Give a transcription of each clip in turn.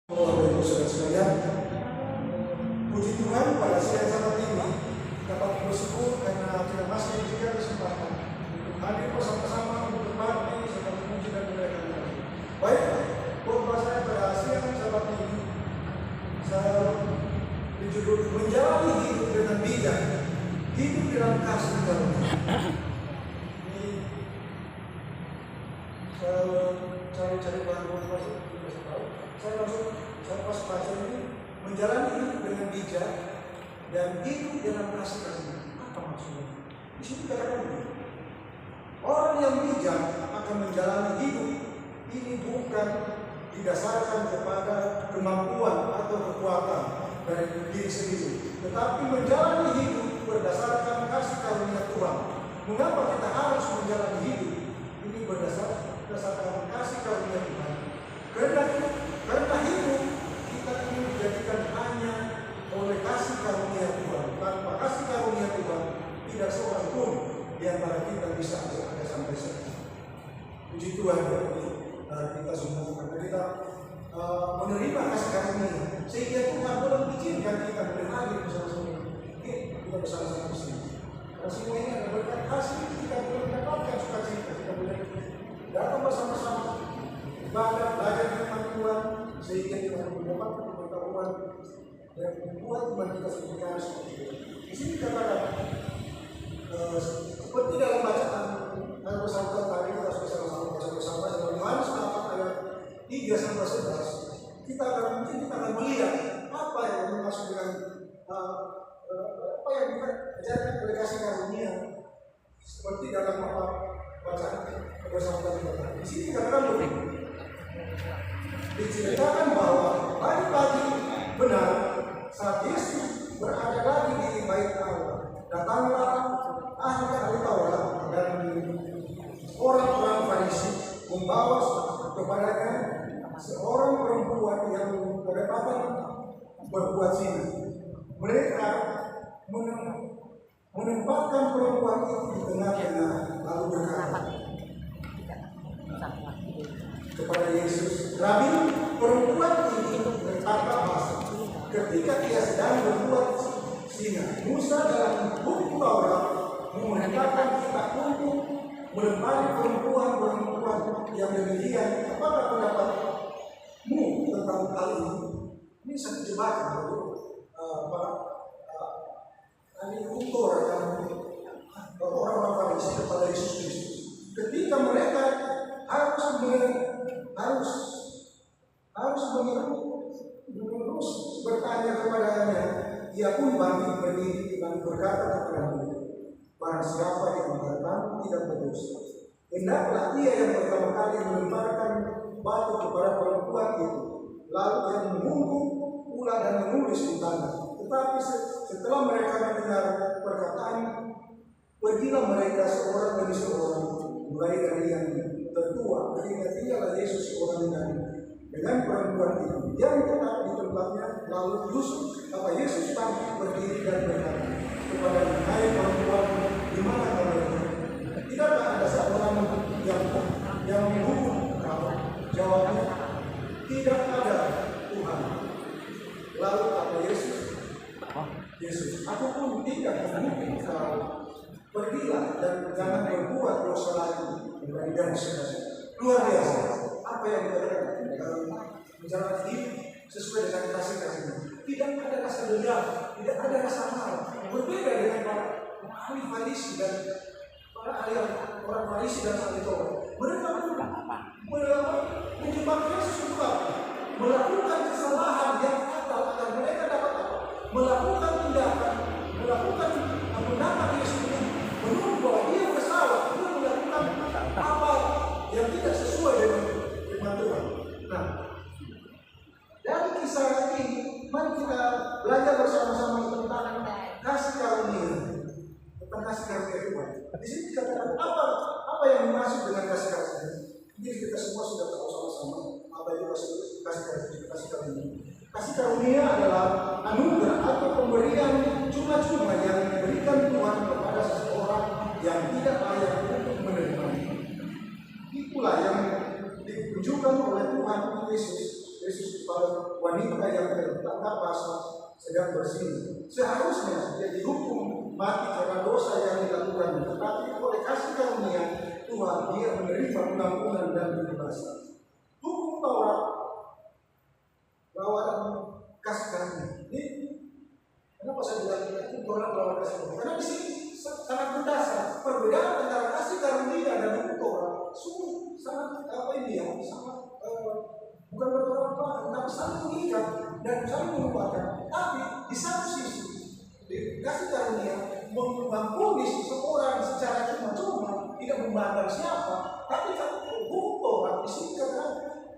Bapak Ibu Saudara sekalian, puji Tuhan pada siang saat ini dapat bersyukur karena kita masih diberikan kesempatan untuk hadir bersama-sama untuk berbakti serta memuji dan memuliakan Tuhan. Baik, buat saya pada siang saat ini saya dijudul menjalani hidup dengan bijak, hidup dalam kasih karunia. Ini saya cari bahan motivasi. Saya pas baca ini menjalani hidup dengan bijak dan hidup dalam kasih karunia. Apa maksudnya? Di sini katakan begini, orang yang bijak akan menjalani hidup ini bukan didasarkan kepada kemampuan atau kekuatan dari diri sendiri, tetapi menjalani hidup berdasarkan kasih karunia Tuhan. Mengapa kita harus menjalani hidup ini berdasarkan kasih karunia Tuhan? Karena hidup kita ingin dijadikan hanya oleh kasih karunia Tuhan. Tanpa kasih karunia Tuhan, tidak seorang pun di antara kita bisa ada sampai sekarang. Puji Tuhan kita semua karena kita menerima kasih karunia, sehingga Tuhan boleh mengizinkan kita berhadir bersama-sama. Kita bersama-sama bersama. Karena semua ini adalah berkat kasih, kita boleh mendapatkan sukacita, kita boleh datang bersama-sama. Belajar firman Tuhan sehingga kita mendapat pengetahuan dan membuat iman kita semakin kaya seperti itu. Di sini dikatakan seperti dalam bacaan yang bersangkutan tadi kita sama-sama bersama dalam Yohanes 4 ayat 3 sampai 11. Kita akan melihat apa yang dimaksud dengan apa yang kita ajarkan oleh kasih karunia seperti dalam bacaan bersangkutan kita. Di sini dikatakan begini. Diceritakan bahwa pagi-pagi benar saat Yesus berada lagi di bait Allah, datanglah ahli Taurat dan orang-orang Farisi membawa kepadanya seorang perempuan yang kedapatan berbuat zina. Mereka menempatkan perempuan itu di tengah-tengah lalu berkata kepada Yesus, "Rabi, perempuan ini berkata bahasa ketika dia sedang berbuat zina. Musa dalam buku Taurat memerintahkan kita untuk melempari perempuan yang demikian. Apakah pendapatmu tentang hal ini?" Ini satu jebakan ahli hukum dan orang-orang Farisi kepada Yesus Kristus. Ketika mereka harus menerus bertanya kepadanya, ia pun bangkit berdiri dan berkata kepada mereka, "Barang siapa yang mengatakan tidak berdosa, hendaklah ia yang pertama kali melemparkan batu kepada perempuan itu, lalu ia menunggu pula dan menulis di tanah." Tetapi setelah mereka mendengar perkataan, pergilah mereka seorang demi seorang, mulai dari yang tertua, ketika tinggallah Yesus seorang dengan perempuan itu yang tetap di tempatnya. Lalu Yesus bangkit berdiri dan berkata kepada hai perempuan, di mana kamu? Tidakkah ada seorang yang menghukum kamu? Jawabnya, tidak ada, Tuhan. Lalu kata Yesus, aku pun tidak menghukum kamu. Pergilah dan jangan berbuat dosa lagi. Dan luar biasa apa yang dikatakan menjalani hidup sesuai dengan kasih karunia. Tidak ada rasa dendam, tidak ada rasa marah. Berbeda dengan para ahli Farisi dan orang Farisi dan ahli Taurat. Mereka menjebak Yesus untuk melakukan kesalahan yang fatal agar mereka dapat apa? Melakukan tindakan, melakukan menangkap Yesus ini, menurut bahwa dia bersalah, dia melakukan apa yang tidak sesuai dengan firman Tuhan. Nah, dari kisah ini, mari kita belajar bersama-sama tentang kasih karunia, tentang kasih karunia Tuhan. Di sini dikatakan apa yang dimaksud dengan kasih karunia. Jadi kita semua sudah tahu sama-sama apa itu kasih karunia. Kasih karunia adalah anugerah atau pemberian cuma-cuma yang diberikan Tuhan kepada seseorang yang tidak layak untuk menerimanya. Itulah yang ditunjukkan oleh Tuhan Yesus Yesus kepada wanita yang tertangkap basah sedang bersin. Seharusnya dia dihukum mati karena dosa yang dilakukan, tetapi oleh kasih karunia Tuhan dia menerima pengampunan dan kebebasan. Hukum Taurat lawan kasih karunia. Ini kenapa saya bilang hukum Taurat lawan kasih karunia? Karena di sini sangat mendasar perbedaan antara kasih karunia dan hukum Taurat. Sungguh sangat sangat bukan bertolak belakang, tapi saling mengikat dan saling melupakan. Tapi di satu sisi kasih karunia mengampuni seseorang secara cuma-cuma, tidak memandang siapa. Tapi kalau hukum Taurat di sini katakan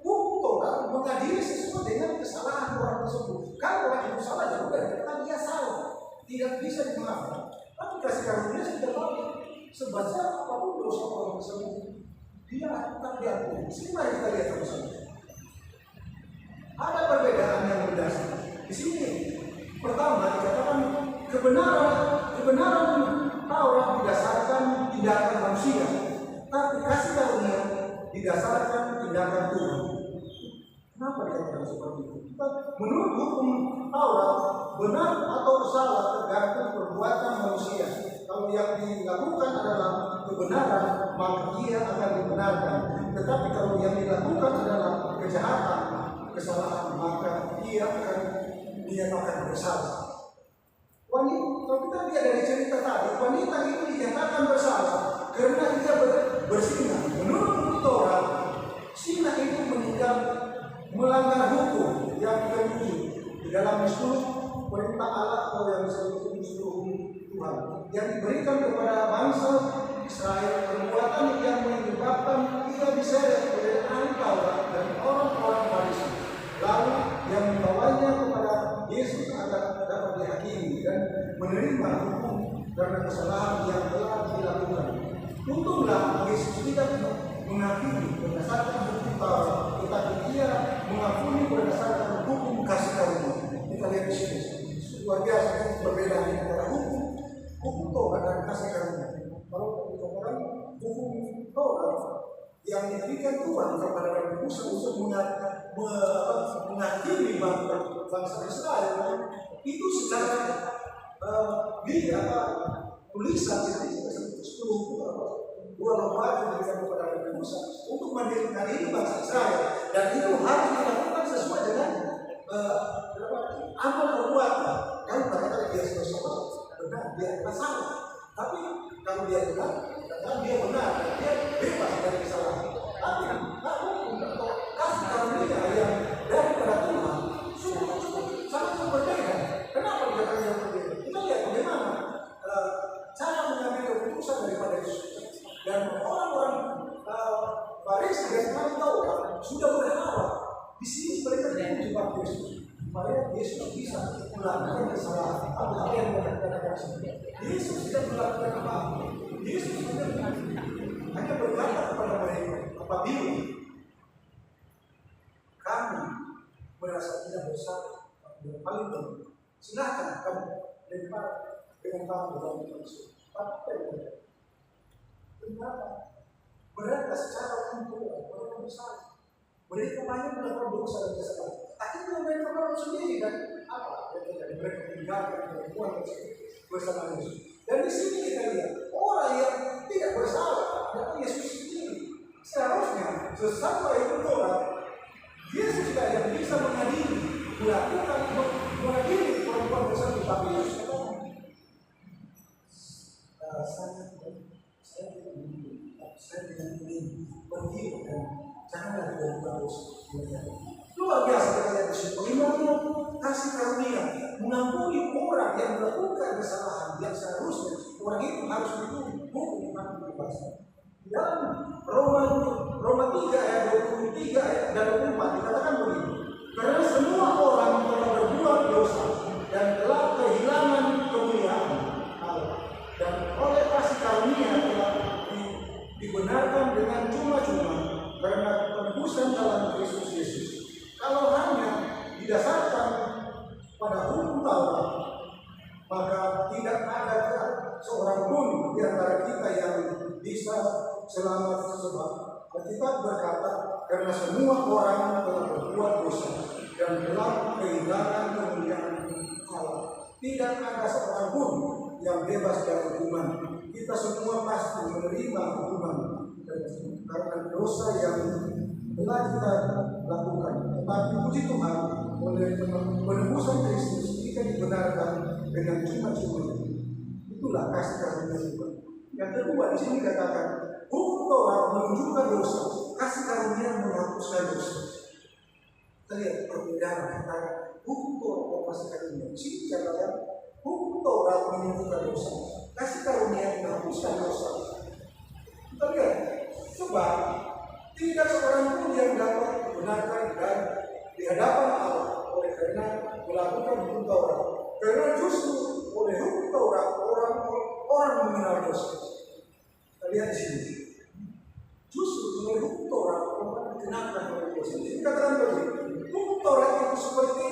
hukum Taurat mengadili sesuai dengan kesalahan orang tersebut. Kalau orang itu salah, ya udah dikatakan dia salah, tidak bisa dimaafkan. Tapi kasih karunia sudah tahu sebesar apapun dosa orang tersebut, dia tetap diampuni. Sini mari kita lihat sama-sama. Ada perbedaan yang mendasar. Di sini pertama dikatakan kebenaran Taurat didasarkan tindakan manusia, tapi kasih karunia didasarkan tindakan Tuhan. Kenapa dikatakan seperti itu? Menurut hukum Taurat, benar atau salah tergantung perbuatan manusia. Kalau yang dilakukan adalah kebenaran, maka ia akan dibenarkan. Tetapi kalau yang dilakukan adalah kejahatan, kesalahan, maka dia akan dinyatakan bersalah. Wanita, kalau kita lihat dari cerita tadi, wanita itu dinyatakan bersalah karena dia bersinah. Menurut Taurat, sinah itu melanggar hukum yang ketujuh di dalam 10 perintah Allah atau yang disebut 10 hukum Tuhan yang diberikan kepada bangsa Israel, perbuatan yang menyebabkan ia diseret oleh ahli Taurat dan orang-orang Farisi, lalu yang membawanya kepada Yesus agar dapat dihakimi dan menerima hukum karena kesalahan yang telah dilakukan. Untunglah Yesus tidak menghakimi berdasarkan hukum Taurat, tetapi ia mengampuni berdasarkan hukum kasih karunia. Kita lihat di sini, luar biasa perbedaan antara hukum Taurat dan kasih karunia. Kalau kita katakan hukum Taurat yang diberikan Tuhan kepada Nabi Musa untuk menghakimi bangsa Israel, itu secara tulisan itu 2 lembar yang diberikan kepada Nabi Musa untuk menghakimi bangsa Israel, dan itu harus dilakukan sesuai dengan amal perbuatan. Kan padahal dia salah, benar dia salah, tapi kalau dia benar, dia benar, dia bebas dari kesalahan. Tapi hukum atau kasih karunia yang daripada Tuhan sangat berbeda. Kenapa dikatakan yang berbeda? Kita lihat bagaimana cara mengambil keputusan daripada Yesus. Dan orang-orang Farisi dan ahli Taurat sudah berharap di sini mereka menjebak Yesus supaya Yesus bisa melakukan kesalahan. Apa yang dikatakan Yesus tidak melakukan apa-apa. Yesus hanya berkata kepada mereka, apabila kami merasa tidak bersalah, yang paling penting, silakan kamu lempar dengan tangan dalam manusia. Tapi kenapa? Mereka secara umum mereka bersalah. Mereka banyak melakukan dosa dan kesalahan. Akhirnya mereka malu sendiri dan apa? Mereka meninggalkan perempuan bersama Yesus. Dan di sini kita lihat orang yang tidak bersalah adalah Yesus sendiri. Seharusnya sesampai itu Taurat, Yesus tidak yang bisa mengadili perempuan tersebut, tapi Yesus katakan, saya tidak ingin pergi dan janganlah dilakukan dosa. Luar biasa kita lihat di sini. Bagaimana kasih karunia mengampuni orang yang melakukan kesalahan yang seharusnya orang itu harus dihukum dengan kebebasan. Dalam Roma 3 ayat 23 dan 24 dikatakan begini, karena semua orang telah berbuat dosa dan telah kehilangan kemuliaan Allah, dan oleh kasih karunia telah dibenarkan dengan cuma-cuma karena penebusan dalam Kristus Yesus. Kalau hanya didasarkan pada hukum Taurat, maka tidak ada seorang pun di antara kita yang bisa selamat, sebab Alkitab berkata, karena semua orang telah berbuat dosa dan telah kehilangan kemuliaan Allah. Tidak ada seorang pun yang bebas dari hukuman. Kita semua pasti menerima hukuman karena dosa yang telah kita lakukan. Tetapi puji Tuhan, oleh penebusan Kristus kita dibenarkan dengan cuma-cuma. Itulah kasih karunia Tuhan. Yang kedua di sini dikatakan, hukum Taurat menunjukkan dosa, kasih karunia menghapuskan dosa. Kita lihat perbedaan antara hukum Taurat dan kasih karunia. Di sini dikatakan hukum Taurat menunjukkan dosa, kasih karunia menghapuskan dosa. Kita lihat, sebab tidak seorang pun yang dapat dibenarkan dan di hadapan Allah oleh karena melakukan hukum Taurat. Karena justru oleh hukum Taurat orang mengenal dosa. Kita lihat di sini. Justru oleh hukum Taurat orang dikenakan oleh dosa. Jadi katakan begini, hukum Taurat itu seperti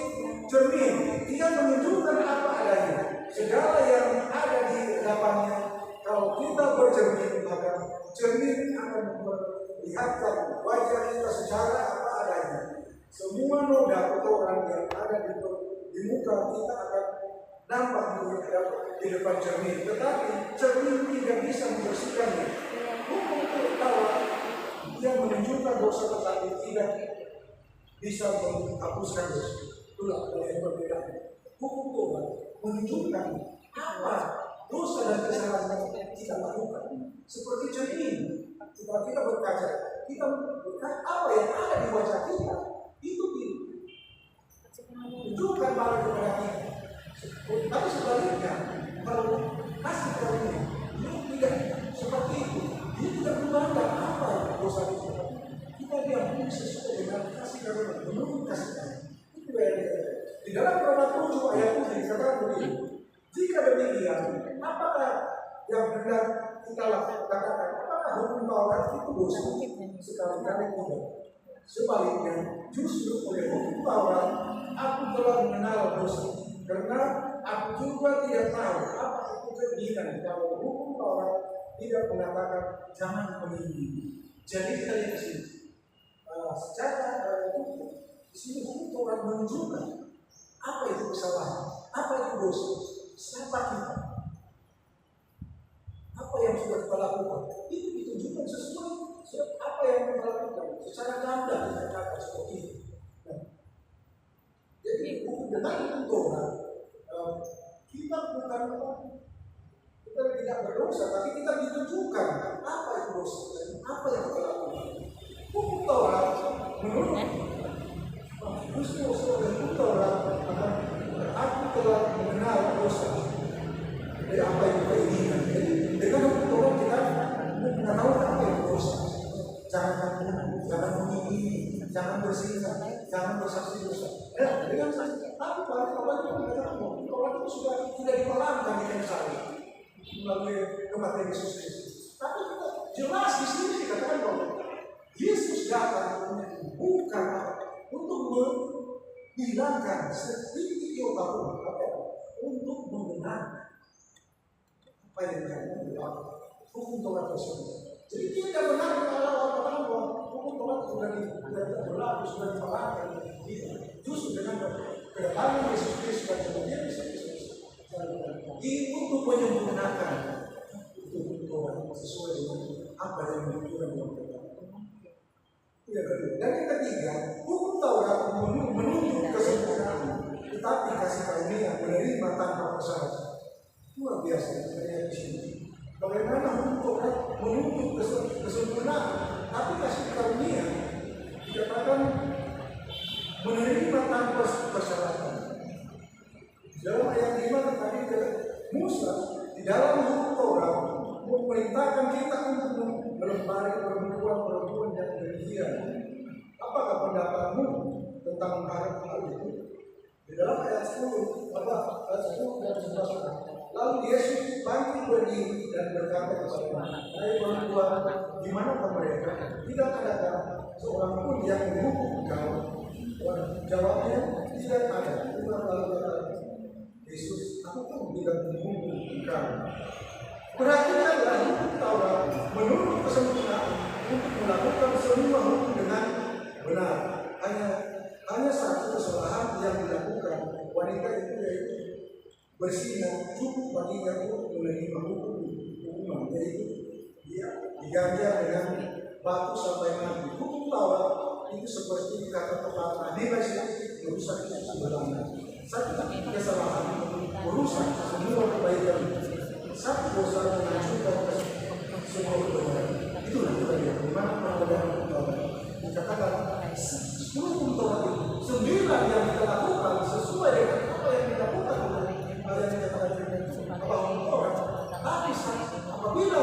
cermin. Dia menunjukkan apa adanya. Segala yang ada di hadapannya. Kalau kita bercermin, maka cermin akan memperlihatkan wajah kita secara apa adanya. Semua noda atau orang yang ada di muka kita akan nampak di depan cermin. Tetapi cermin tidak bisa membersihkannya. Hukum Taurat dia menunjukkan dosa tetapi tidak bisa menghapuskan dosa. Itulah yang berbeda. Hukum Taurat menunjukkan apa dosa dan kesalahan yang kita lakukan. Seperti cermin. Jika kita berkaca, kita melihat apa yang ada di wajah kita. Itu tunjukkan malah kepada kita. Tapi sebaliknya, kalau kasih karunia, dia tidak seperti itu. Dia tidak memandang apa dosa itu. Kita diampuni sesuai dengan kasih karunia, menurut kasih karunia. Itu yang di dalam Roma 7 ayat 7 dikatakan begini. Jika demikian, apakah yang hendak kita lakukan? Apakah hukum Taurat itu dosa? Sekali-kali tidak. Sebaliknya, justru oleh hukum Taurat, aku telah mengenal dosa. Karena aku juga tidak tahu apa itu keinginan kalau hukum Taurat tidak mengatakan jangan menipu. Jadi kita lihat di sini, secara hukum di sini hukum Taurat menunjukkan apa itu kesalahan, apa itu dosa, siapa kita, apa yang sudah kita lakukan. Itu ditunjukkan sesuai apa yang kita lakukan. Secara gamblang kita kata seperti itu. Jadi dengan hukum Taurat kita bukan kita tidak berdosa, tapi kita ditunjukkan apa itu dosa dan apa yang kita lakukan. Hukum Taurat menurut justru hukum Taurat aku telah mengenal dosa. Jadi apa yang keinginan. Jadi dengan hukum Taurat kita mengetahui apa yang dosa. Jangan membunuh, jangan mengingini, jangan berzina, jangan bersaksi dosa. Dengan saksi. Tapi Taurat itu mengatakan Taurat itu sudah tidak diperankan di Yerusalem melalui kematian Yesus Kristus. Tapi kita jelas di sini dikatakan bahwa Yesus datang bukan untuk menghilangkan sedikit apapun, untuk membenarkan apa yang dilakukan hukum Taurat tersebut. Jadi tidak benar kalau orang katakan bahwa hukum Taurat sudah berlaku, sudah diperankan. Justru dengan kedatangan Yesus Kristus dan kemudian Yesus Kristus itu untuk menyempurnakan hukum Taurat sesuai dengan apa yang dilakukan oleh Tuhan. Dan yang ketiga, hukum Taurat menunjuk kesempurnaan, tetapi kasih karunia menerima tanpa persyaratan. Luar biasa saya di sini. Bagaimana hukum Taurat menunjuk kesempurnaan, tapi kasih karunia dikatakan menerima tanpa persyaratan. Dalam ayat 5 tadi Musa di dalam hukum Taurat memerintahkan kita untuk melempari perempuan-perempuan yang demikian. Apakah pendapatmu tentang hal itu? Di dalam ayat 10, ayat 10 dan 11. Lalu Yesus bangkit berdiri dan berkata kepada mereka, "Hai perempuan, di manakah mereka? Tidak ada seorang pun yang menghukum engkau?" Jawabnya, "Tidak ada." Lalu kata Yesus, "Aku pun tidak menghukum engkau." Perhatikanlah hukum Taurat menurut kesempurnaan, untuk melakukan semua hukum dengan benar. Hanya satu kesalahan yang dilakukan wanita itu, yaitu berzina, cukup baginya untuk menerima hukuman, yaitu dia diganjar dengan batu sampai mati. Hukum Taurat itu seperti kata pepatah, nilai merusak sebenarnya. Satu kesalahan merusak semua kebaikan. Satu dosa menghancurkan semua kebaikan. Itulah yang dimana perbedaan Taurat. Dikatakan 10 hukum Taurat itu 9 yang kita lakukan sesuai dengan apa yang kita lakukan. Ada yang dikatakan apa hukum Taurat. Tapi apabila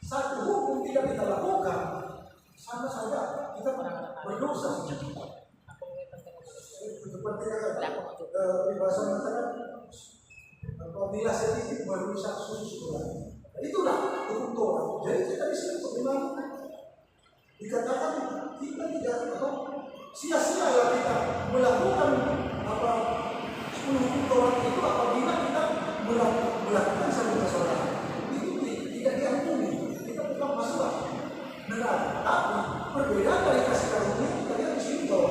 satu hukum tidak kita lakukan, sama saja kita berdosa. Seperti bahasa mengatakan apabila sedikit merusak susu sekolah. Itulah hukum Taurat. Jadi kita di sini bagaimana dikatakan kita tidak sia-sia kita melakukan 10 hukum Taurat itu apabila kita melakukan satu kesalahan. Itu tidak diampuni. Kita bukan masalah. Benar. Tapi perbedaan dari kasih karunia kita lihat di sini bahwa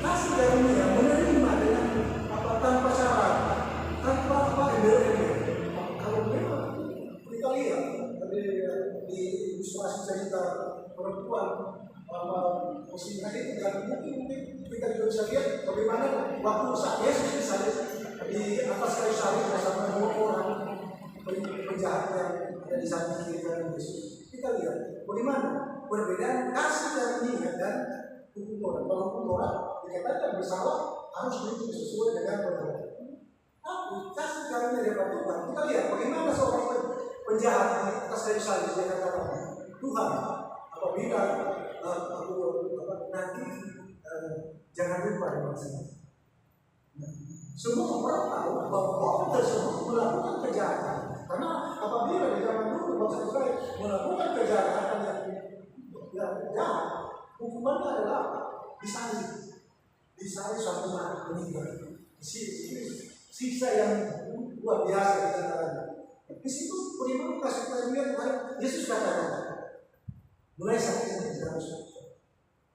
kasih karunia menerima dengan tanpa syarat, tanpa embel-embel. Kalau memang kita lihat di ilustrasi cerita perempuan muslimah itu, dan mungkin kita juga bisa lihat bagaimana waktu saat Yesus disalib di atas kayu salib bersama 2 orang penjahat yang ada di samping kiri kanan Yesus. Kita lihat bagaimana perbedaan kasih karunia dan hukum Taurat. Kalau hukum Taurat dikatakan bersalah harus dihukum sesuai dengan perbuatan. Tapi kasih karunia dari Tuhan, kita lihat bagaimana seorang penjahat di atas kayu salib dia katakan, Tuhan, apabila nanti jangan lupa dengan saya. Semua orang tahu bahwa orang tersebut melakukan kejahatan. Karena apabila di zaman dulu bangsa Israel melakukan kejahatan yang jahat, hukumannya adalah disalib sampai mati, meninggal. Siksa yang luar biasa di antaranya. Di situ bagaimana kasih karunia Tuhan. Yesus katakan, mulai saat ini kita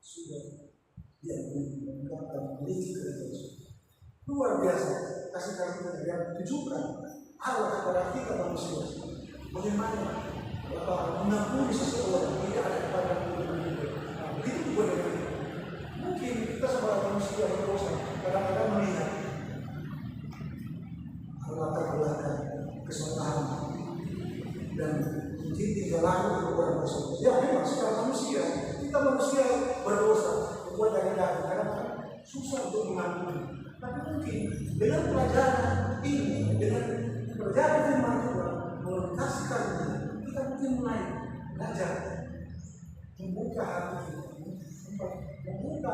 sudah dia memiliki kerajaan. Luar biasa kasih karunia yang ditujukan Allah kepada kita manusia. Bagaimana mengampuni seseorang tidak ada kepada kita. Begitu juga dengan mungkin kita sebagai manusia berdosa kadang-kadang melihat latar belakang kesalahan dan mungkin tinggal laku orang tersebut. Ya memang secara manusia kita manusia berdosa, membuat kadang-kadang susah untuk mengampuni. Tapi mungkin dengan pelajaran ini, dengan pelajaran firman Tuhan, kasih karunia, kita mungkin mulai belajar membuka hati kita, membuka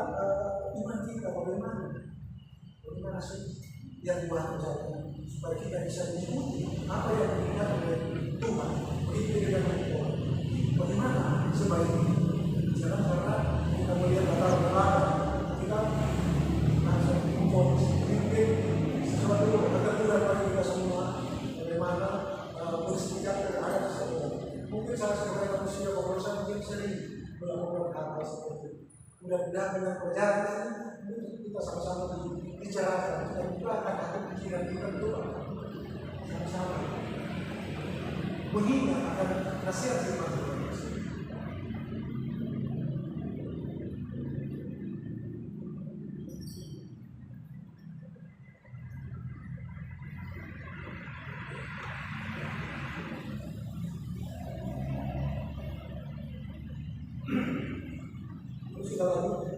iman kita bagaimana sih yang Tuhan kerjakan, supaya kita bisa mengikuti apa yang diberikan oleh Tuhan, begitu dengan Tuhan. Bagaimana sebaiknya? Jangan karena kita melihat latar belakang kita langsung memfokus mungkin sesuatu yang tertular bagi kita semua. Bagaimana bersikap terhadap seseorang. Mungkin saya sebagai manusia berusaha mungkin sering melakukan hal seperti itu. Mudah-mudahan dengan perjalanan kita sama-sama dibicarakan, kita bukakan hati pikiran kita berdoa sama-sama mengingat akan nasihat firman Tuhan.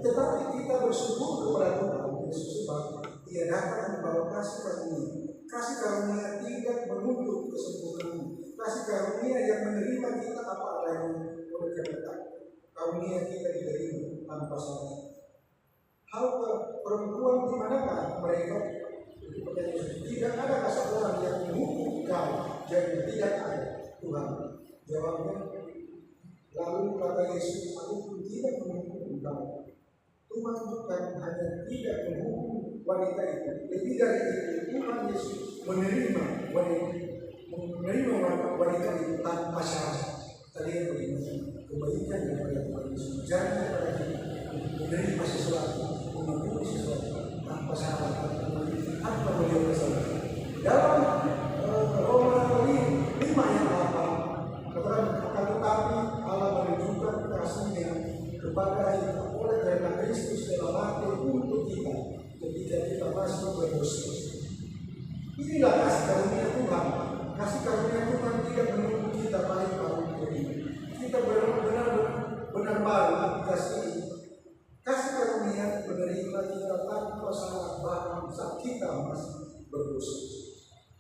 Tetapi kita bersyukur kepada Tuhan Yesus sebab Dia datang membawa kasih karunia. Kasih karunia tidak menuntut kesempurnaan. Kasih karunia yang menerima kita apa adanya oleh kita. Karunia kita diterima tanpa syarat. Hal perempuan di manakah mereka? Tidak ada seorang yang menghukum kau, jadi tidak ada. Tuhan jawabnya. Lalu kata Yesus, aku pun tidak menghukum kau. Tuhan bukan hanya tidak menghukum wanita itu, lebih dari itu Tuhan Yesus menerima wanita itu tanpa syarat. Tadi yang bagaimana? kebaikan daripada Tuhan Yesus. Jangan kepada kita menerima sesuatu, mengambil sesuatu tanpa syarat, tanpa melihat kesalahan. Dalam Roma 5 ayat 8 katakan, akan tetapi Allah menunjukkan kasih-Nya kepada kita oleh karena Kristus telah mati untuk kita ketika kita masih berdosa. Inilah kasih karunia Tuhan. Kasih karunia Tuhan tidak menunggu kita baik baru ini. Kita benar-benar baru dikasih. Kasih karunia menerima kita tanpa syarat bahkan saat kita masih berdosa.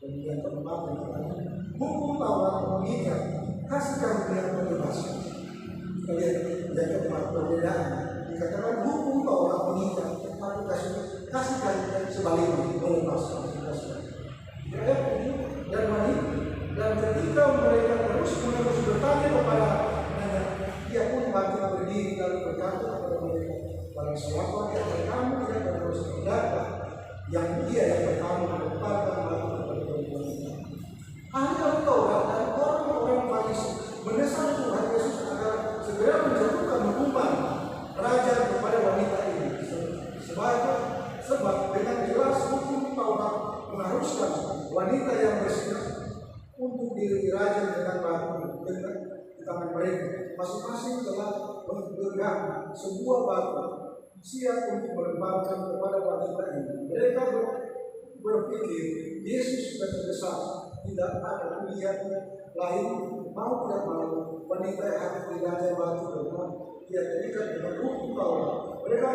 Dan yang keempat adalah hukum Taurat mengikat, kasih karunia membebaskan. Kita lihat yang keempat perbedaan. Dikatakan hukum Taurat mengikat, tetapi kasih karunia sebaliknya membebaskan. Dan ketika mereka terus-menerus bertanya kepada dia pun bangkit berdiri lalu berkata kepada mereka, barang siapa di antara kamu tidak berdosa berkata, yang dia yang pertama melemparkan batu kepada perempuan itu. Ahli Taurat dan orang-orang Farisi mendesak Tuhan Yesus agar segera menjatuhkan hukuman raja kepada wanita ini. Sebab dengan jelas hukum Taurat mengharuskan wanita yang bersinar untuk diri raja dengan batu dengan di tangan mereka. Masing-masing telah menggenggam sebuah batu siap untuk melemparkan kepada wanita ini. Mereka berpikir Yesus sudah terdesak, tidak ada pilihan lain, mau tidak mau wanita yang harus diraja batu karena dia terikat dengan hukum Taurat. Mereka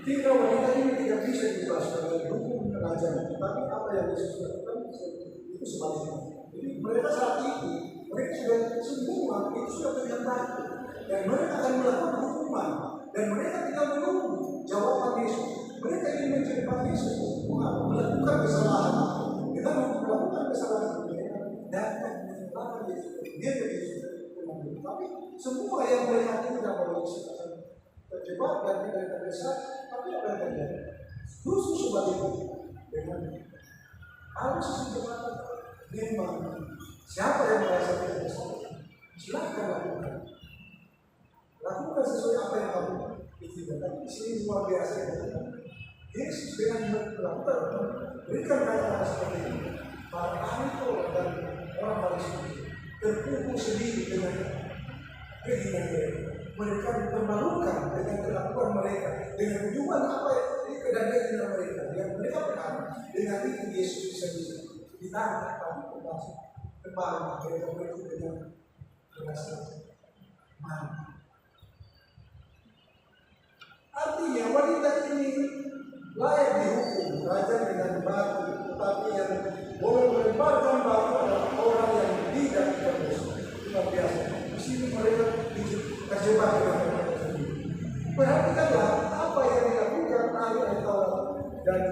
tidak, wanita ini tidak bisa dibebaskan dari hukum kerajaan. Tapi apa yang Yesus lakukan itu sebaliknya. Jadi mereka saat itu, mereka sudah semua itu sudah terlihat batu dan mereka akan melakukan hukuman dan mereka tidak menunggu jawaban Yesus. Mereka ingin menjadikan Yesus melakukan kesalahan. Kita melakukan kesalahan dan melakukan Yesus. Dia jadi Yesus. Tapi semua yang mereka tidak boleh terjebak dan tidak terdesak. Tapi apa yang terjadi? Justru sebaliknya dengan harus sesuatu memang siapa yang merasa tidak bersalah, silakan lakukan sesuai apa yang kamu pikirkan. Tapi di sini luar biasa ya. Yesus dengan melakukan berikan kata-kata seperti ini, para ahli Taurat dan orang Farisi terpukul sendiri dengan kehidupan mereka. Mereka dipermalukan dengan kelakuan mereka, dengan hubungan apa dan keinginan mereka. Yang mereka berharap dengan itu Yesus bisa ditangkap, tapi kembali mereka berikut dengan berhasil mati. Artinya wanita ini layak dihukum raja dengan batu, tetapi yang boleh melemparkan batu adalah orang yang tidak berdosa. Luar biasa. Di sini mereka terjebak dengan mereka sendiri. Perhatikanlah apa yang dilakukan ahli Taurat dan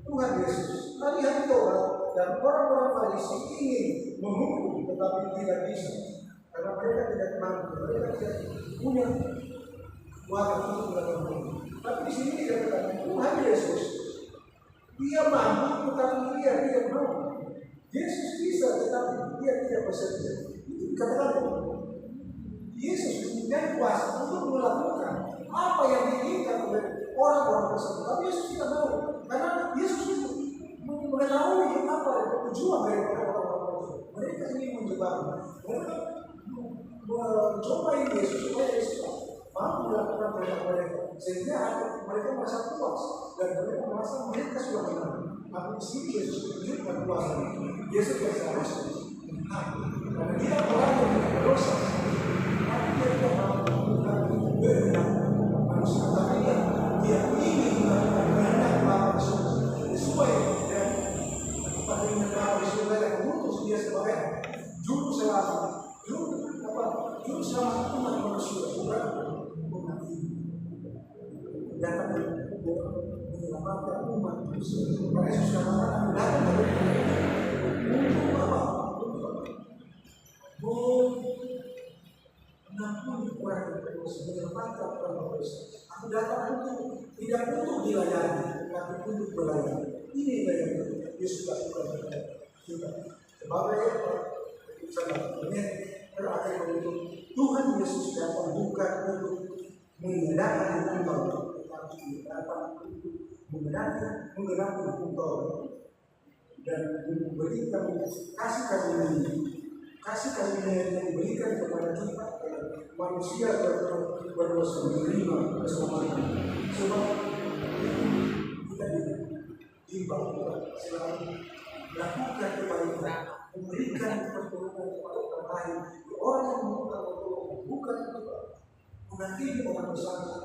Tuhan Yesus. Ahli Taurat dan orang-orang Farisi ingin menghukum, tetapi tidak bisa karena mereka tidak mampu, mereka tidak punya kekuatan untuk melakukan itu. Tapi di sini dikatakan Tuhan Yesus, dia mampu tetapi dia tidak mau. Yesus bisa tetapi dia tidak bersedia. Itu dikatakan Yesus punya kuasa untuk melakukan apa yang diinginkan oleh orang-orang tersebut. Tapi Yesus tidak mau karena Yesus itu mengetahui apa tujuan dari orang-orang tersebut. Mereka ingin menjebak, mereka mencoba Yesus supaya Yesus mampu melakukan mereka sehingga mereka merasa puas dan mereka merasa mereka sudah benar. Tapi di sini Yesus menunjukkan kuasa. Yesus berseharusnya karena dia orang yang berdosa, tapi dia tidak mampu melakukan manusia. Tapi dia ingin melakukan kehendak Bapa di surga sesuai dengan pada ingin Bapa di surga yang mengutus dia sebagai juru selamat, juru selamat umat manusia, bukan umat ini. Datang menyelamatkan umat manusia. Karena Yesus katakan datang untuk apa? Mengampuni orang yang berdosa, menyelamatkan orang berdosa. Aku datang untuk tidak untuk dilayani, tapi untuk melayani. Ini yang Yesus lakukan kepada kita. Sebagai apa? Ini terakhir untuk Tuhan Yesus datang bukan untuk menggenapi hukum Taurat, tetapi datang untuk menggenapi hukum Taurat dan memberikan kasih karunia yang diberikan kepada kita manusia berdosa menerima keselamatan. Sebab kita diimbau selalu melakukan kebaikan, memberikan pertolongan kepada orang lain. Orang yang membutuhkan pertolongan bukan kita menghakimi orang bersama,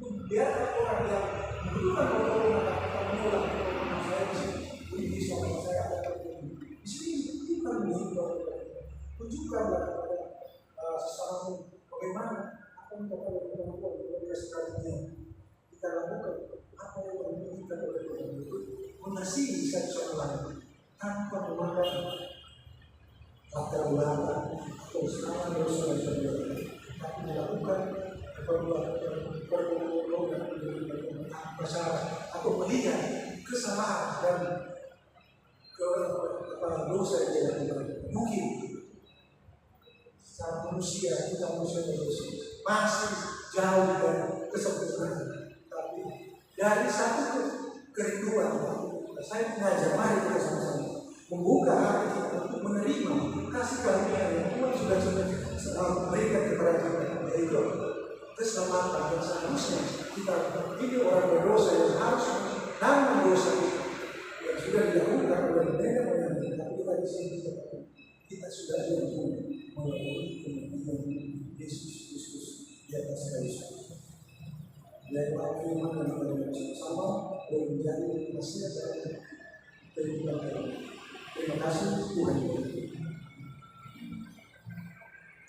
membiarkan orang yang membutuhkan pertolongan kita menolak pertolongan. Saya di sini ini sama saya ada pertolongan. Di sini kita mengimbau, tunjukkanlah kepada sesamamu bagaimana apa yang kita lakukan oleh sekarang kita lakukan apa yang diinginkan oleh Tuhan itu mengasihi satu sama lain tanpa memandang latar belakang atau selama dosa tapi melakukan pertolongan tanpa syarat atau melihat kesalahan dan dosa yang dilakukan. Mungkin saat manusia kita manusia berdosa masih jauh dari kesempurnaan, tapi dari satu kerinduan saya mengajar mari kita sama-sama membuka hati kita untuk menerima kasih karunia yang Tuhan sudah berikan kepada kita, yaitu keselamatan yang seharusnya kita ini orang berdosa yang harus tanggung dosa yang sudah dilakukan oleh nenek moyang kita, tapi kita di sini kita sudah melalui kematian Yesus Kristus di atas kayu salib. Dan firman yang kita bersama menjadi nasihat kehidupan kita. Terima kasih Tuhan.